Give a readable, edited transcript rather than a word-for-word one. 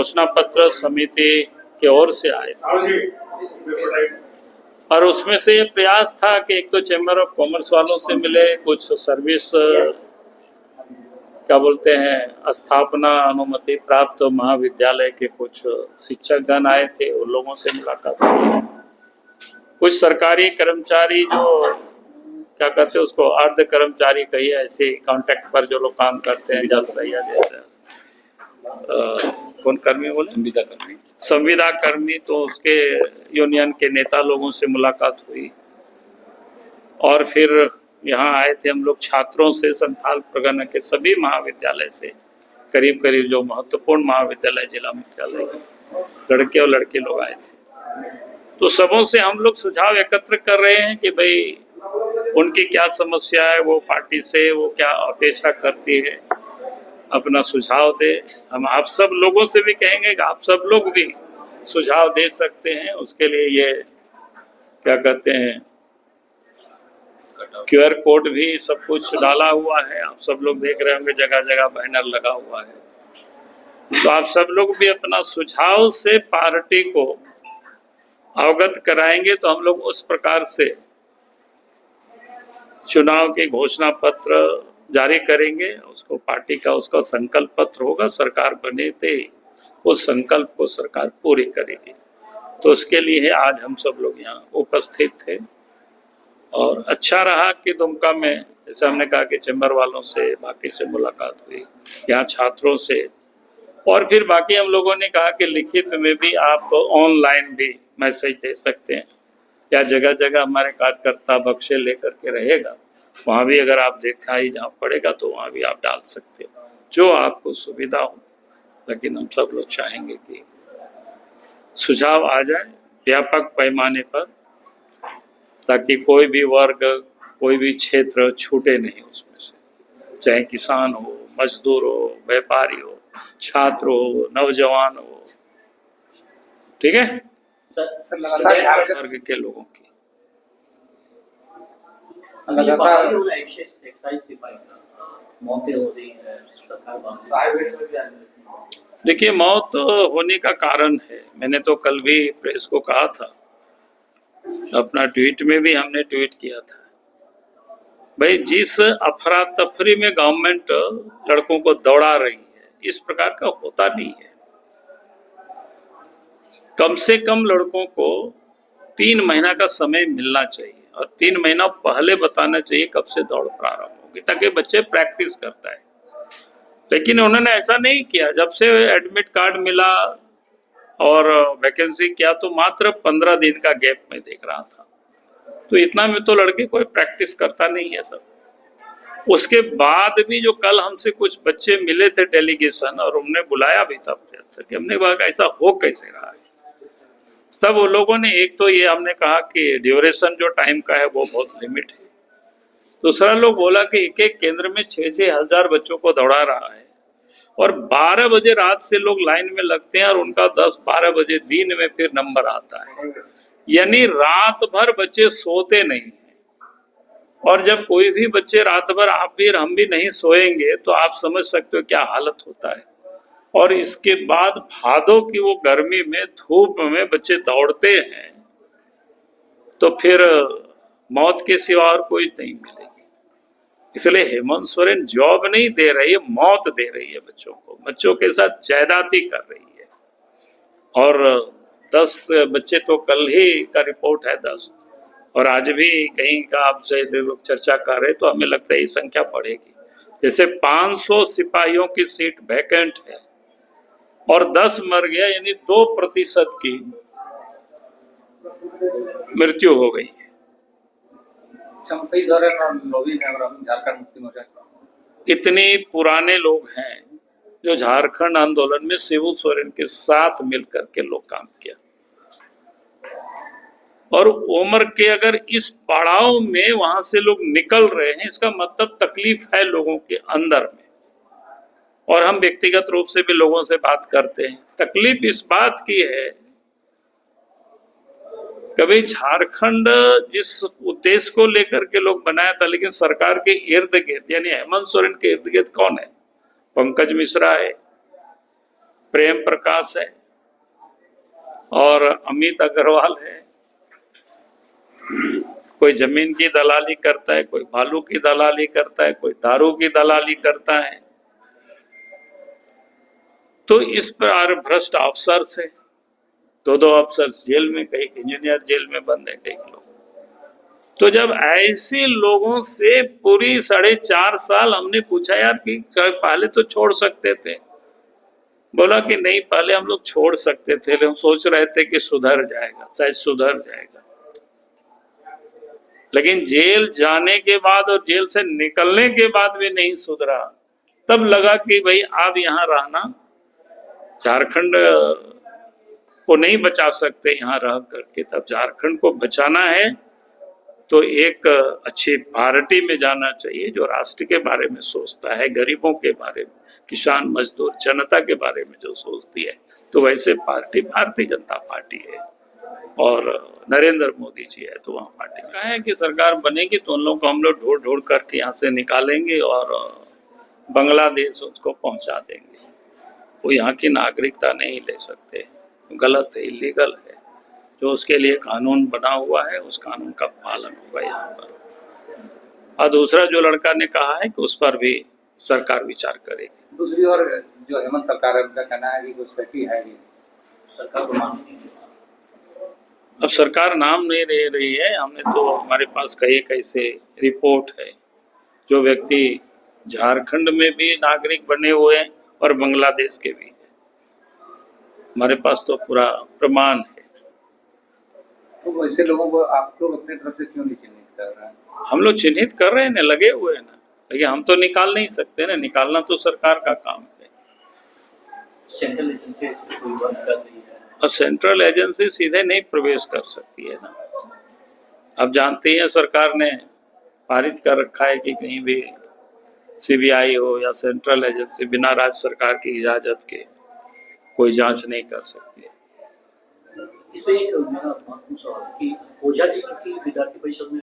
घोषणा पत्र समिति की ओर से आए थे और उसमें से ये प्रयास था कि एक तो चैम्बर ऑफ कॉमर्स वालों से मिले, कुछ सर्विस क्या बोलते हैं स्थापना अनुमति प्राप्त महाविद्यालय के कुछ शिक्षकगण आए थे, उन लोगों से मुलाकात हुई। कुछ सरकारी कर्मचारी जो क्या कहते हैं उसको अर्ध कर्मचारी कहिए, ऐसे कॉन्ट्रैक्ट पर जो लोग काम करते हैं, जल सैया जैसे कौन कर्मी बोले, संविदा कर्मी, तो उसके यूनियन के नेता लोगों से मुलाकात हुई। और फिर यहाँ आए थे हम लोग छात्रों से, संथाल परगना के सभी महाविद्यालय से, करीब करीब जो महत्वपूर्ण महाविद्यालय जिला मुख्यालय के लड़के और लड़के लोग आए थे। तो सबों से हम लोग सुझाव एकत्र कर रहे हैं कि भाई उनकी क्या समस्या है, वो पार्टी से वो क्या अपेक्षा करती है, अपना सुझाव दे। हम आप सब लोगों से भी कहेंगे कि आप सब लोग भी सुझाव दे सकते हैं। उसके लिए ये क्या कहते हैं QR कोड भी सब कुछ डाला हुआ है, आप सब लोग देख रहे होंगे, जगह जगह बैनर लगा हुआ है। तो आप सब लोग भी अपना सुझाव से पार्टी को अवगत कराएंगे तो हम लोग उस प्रकार से चुनाव के घोषणा पत्र जारी करेंगे। उसको पार्टी का उसका संकल्प पत्र होगा, सरकार बने थे उस संकल्प को सरकार पूरी करेगी। तो उसके लिए आज हम सब लोग यहाँ उपस्थित थे और अच्छा रहा कि दुमका में जैसे हमने कहा कि चैम्बर वालों से बाकी से मुलाकात हुई, यहाँ छात्रों से, और फिर बाकी हम लोगों ने कहा कि लिखित में भी आप ऑनलाइन भी मैसेज दे सकते हैं, या जगह जगह हमारे कार्यकर्ता बक्से लेकर के रहेगा, वहाँ भी अगर आप दिखाई जहाँ पड़ेगा तो वहाँ भी आप डाल सकते हो, जो आपको सुविधा हो। लेकिन हम सब लोग चाहेंगे कि सुझाव आ जाए व्यापक पैमाने पर, ताकि कोई भी वर्ग कोई भी क्षेत्र छूटे नहीं उसमें से, चाहे किसान हो, मजदूर हो, व्यापारी हो, छात्र हो, नौजवान हो, ठीक है, वर्ग के लोगों की। देखिए, मौत होने का कारण है, मैंने तो कल भी प्रेस को कहा था, अपना ट्वीट में भी हमने ट्वीट किया था, भाई जिस अफरा तफरी में गवर्नमेंट लड़कों को दौड़ा रही है, इस प्रकार का होता नहीं है। कम से कम लड़कों को 3 महीना का समय मिलना चाहिए और 3 महीना पहले बताना चाहिए कब से दौड़ प्रारंभ होगी, ताकि बच्चे प्रैक्टिस करता है। लेकिन उन्होंने ऐसा नहीं किया। जब से एडमिट कार्ड मिला और वैकेंसी किया तो मात्र 15 दिन का गैप में देख रहा था, तो इतना में तो लड़के कोई प्रैक्टिस करता नहीं है सब। उसके बाद भी जो कल हमसे कुछ बच्चे मिले थे डेलीगेशन, और उन्होंने बुलाया भी था कि हमने कहा ऐसा हो कैसे रहा है। तब वो लोगों ने एक तो ये हमने कहा कि ड्यूरेशन जो टाइम का है वो बहुत लिमिट है। दूसरा लोग बोला कि एक एक केंद्र में 6-6 हजार बच्चों को दौड़ा रहा है और 12 बजे रात से लोग लाइन में लगते हैं और उनका 10-12 बजे दिन में फिर नंबर आता है, यानी रात भर बच्चे सोते नहीं हैं। और जब कोई भी बच्चे रात भर आप भी हम भी नहीं सोएंगे तो आप समझ सकते हो क्या हालत होता है। और इसके बाद भादों की वो गर्मी में धूप में बच्चे दौड़ते हैं तो फिर मौत के सिवा और कोई नहीं मिलेगी। इसलिए हेमंत सोरेन जॉब नहीं दे रही है, मौत दे रही है बच्चों को, बच्चों के साथ ज्यादती कर रही है। और 10 बच्चे तो कल ही का रिपोर्ट है 10, और आज भी कहीं का आपसे लोग चर्चा कर रहे, तो हमें लगता है ये संख्या बढ़ेगी। जैसे 500 सिपाहियों की सीट वैकेंट है और 10 मर गया, यानी 2% की मृत्यु हो गई है। इतने पुराने लोग हैं जो झारखंड आंदोलन में शिबू सोरेन के साथ मिलकर के लोग काम किया, और उम्र के अगर इस पड़ाव में वहां से लोग निकल रहे हैं, इसका मतलब तकलीफ है लोगों के अंदर में। और हम व्यक्तिगत रूप से भी लोगों से बात करते हैं, तकलीफ इस बात की है, कभी झारखंड जिस उद्देश्य को लेकर के लोग बनाया था, लेकिन सरकार के इर्द गिर्द यानी हेमंत सोरेन के इर्द गिर्द कौन है? पंकज मिश्रा है, प्रेम प्रकाश है और अमित अग्रवाल है। कोई जमीन की दलाली करता है, कोई बालू की दलाली करता है, कोई दारू की दलाली करता है। तो इस पर भ्रष्ट अफसर से दो अफसर जेल में, कई इंजीनियर जेल में बंद है, कई लोग। तो जब ऐसे लोगों से पूरी 4.5 साल हमने पूछा यार कि पहले तो छोड़ सकते थे, बोला कि नहीं पहले हम लोग छोड़ सकते थे, हम सोच रहे थे कि सुधर जाएगा, शायद सुधर जाएगा। लेकिन जेल जाने के बाद और जेल से निकलने के बाद भी नहीं सुधरा। तब लगा कि भाई आप यहाँ रहना, झारखंड को नहीं बचा सकते यहाँ रह करके। तब झारखंड को बचाना है तो एक अच्छी पार्टी में जाना चाहिए जो राष्ट्र के बारे में सोचता है, गरीबों के बारे में, किसान मजदूर जनता के बारे में जो सोचती है। तो वैसे पार्टी भारतीय जनता पार्टी है और नरेंद्र मोदी जी है। तो वहाँ पार्टी कहा है कि सरकार बनेगी तो उन लोगों को हम लोग ढूंढ ढूंढ करके यहाँ से निकालेंगे और बांग्लादेश उसको पहुंचा देंगे। वो यहाँ की नागरिकता नहीं ले सकते, गलत है, इलीगल है। जो उसके लिए कानून बना हुआ है उस कानून का पालन होगा यहाँ पर। और दूसरा जो लड़का ने कहा है कि उस पर भी सरकार विचार करेगी। दूसरी ओर जो हेमंत सरकार है उनका कहना है कि कुछ व्यक्ति है नहीं, सरकार को मान नहीं। अब सरकार नाम नहीं ले रही है। हमने तो हमारे पास कई कैसे रिपोर्ट है जो व्यक्ति झारखंड में भी नागरिक बने हुए हैं और बांग्लादेश के भी हैं। हमारे पास तो पूरा प्रमाण है। तो ऐसे लोगों को आप लोग अपनी तरफ से क्यों नहीं चिन्हित कर रहे हैं? हम लोग चिन्हित कर रहे हैं ना, लगे हुए हैं ना, लेकिन हम तो निकाल नहीं सकते ना, निकालना तो सरकार का काम है। सेंट्रल एजेंसी कोई बंद कर रही है। अब सेंट्रल एजेंसी सीधे नहीं प्रवेश कर सकती है ना। अब जानते हैं सरकार ने पारित कर रखा है कि कहीं भी सीबीआई हो या सेंट्रल एजेंसी बिना राज्य सरकार की इजाजत के कोई जांच नहीं कर सकती है। इसमें एक मेरा महत्वपूर्ण सवाल कि ओझा जी की विद्यार्थी परिषद में